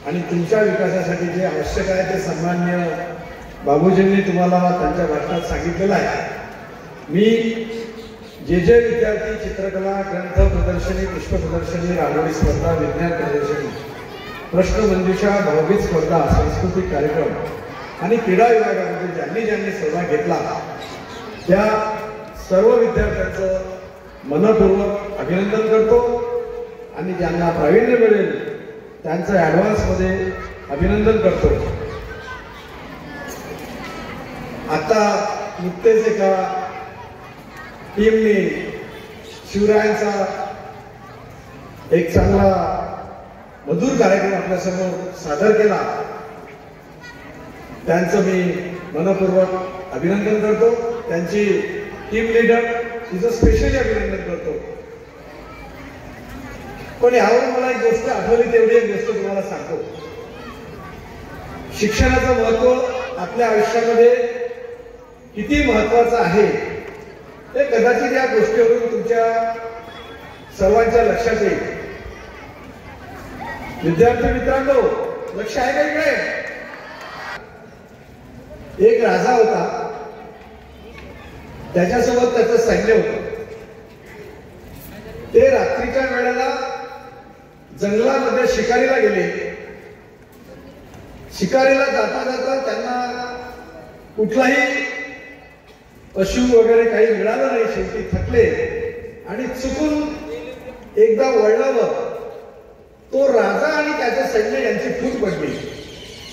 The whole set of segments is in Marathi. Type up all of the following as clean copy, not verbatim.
आणि तुमच्या विकासासाठी जे आवश्यक आहे ते सन्माननीय बाबूजींनी तुम्हाला त्यांच्या भाषणात सांगितलेलं आहे। मी जे विद्यार्थी चित्रकला, ग्रंथ प्रदर्शनी, पुष्प प्रदर्शनी, रांगोळी स्पर्धा, विज्ञान प्रदर्शनी, प्रश्नमंजुषा, भावगीत स्पर्धा, सांस्कृतिक कार्यक्रम आणि क्रीडा विभागामध्ये ज्यांनी ज्यांनी सहभाग घेतला त्या सर्व विद्यार्थ्यांचं मनपूर्वक अभिनंदन करतो आणि ज्यांना प्रावीण्य मिळेल त्यांचं ॲडव्हान्समध्ये अभिनंदन करतो। आता नुकतेच एका टीमने शिवरायांचा एक चांगला मधुर कार्यक्रम आपल्यासमोर सादर केला, त्यांचं मी मनपूर्वक अभिनंदन करतो। त्यांची टीम लीडर तिचं स्पेशली अभिनंदन करतो। पण यावर मला एक गोष्ट आठवली, तेवढी एक गोष्ट तुम्हाला सांगतो। शिक्षणाचं महत्व आपल्या आयुष्यामध्ये किती महत्वाचं आहे ते कदाचित या गोष्टीवरून तुमच्या सर्वांच्या लक्षात येईल। विद्यार्थी मित्रांनो, लक्ष आहे का इकडे? एक राजा होता, त्याच्यासोबत त्याचं सैन्य होतं। ते रात्रीच्या वेळेला जंगलामध्ये शिकारीला गेले। शिकारीला जाता जाता त्यांना कुठलाही पशु वगैरे काही मिळालं नाही। शेवटी थकले आणि चुकून एकदा वळल्यावर तो राजा आणि त्याचे सैन्य यांची फूट पडली।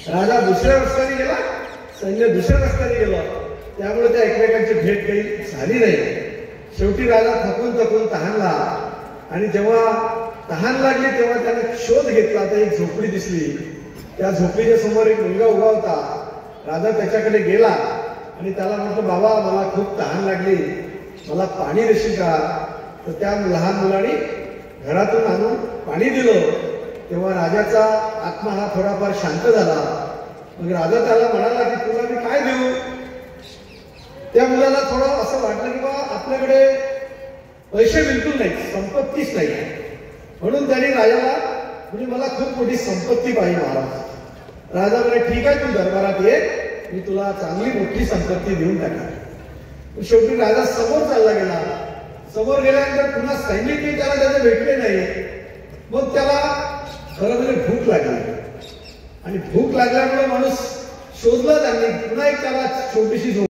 राजा दुसऱ्या रस्त्याने गेला, सैन्य दुसऱ्या रस्त्याने गेलं, त्यामुळे त्या एकमेकांची भेट काही झाली नाही। शेवटी राजा थकून तहानला आणि जेव्हा तहान लागली तेव्हा त्याने शोध घेतला तर एक झोपडी दिसली। त्या झोपडीच्या समोर एक मुलगा उभा होता। राजा त्याच्याकडे गेला आणि त्याला म्हटलं, बाबा मला खूप तहान लागली, मला पाणी देशील का? तर त्या लहान मुलाने घरातून आणून पाणी दिलं। तेव्हा राजाचा आत्मा हा थोडाफार शांत झाला। मग राजा त्याला म्हणाला की तुला मी काय देऊ? त्या मुलाला थोडं असं वाटलं की बाबा आपल्याकडे पैसे बिलकुल नाही, संपत्तीच नाही, म्हणून त्याने राजाला म्हणजे मला खूप मोठी संपत्ती पाहिजे महाराज। राजा म्हणे ठीक आहे, तू दरबारात ये, मी तुला चांगली मोठी संपत्ती देऊन टाकेन। शेवटी राजा समोर चालला गेला। समोर गेल्यानंतर पुन्हा सैनिक त्याला त्याचे भेटले नाही। मग त्याला खरं म्हणजे भूक लागली आणि भूक लागल्यामुळे माणूस शोधला, त्यांनी पुन्हा एक त्याला छोटीशी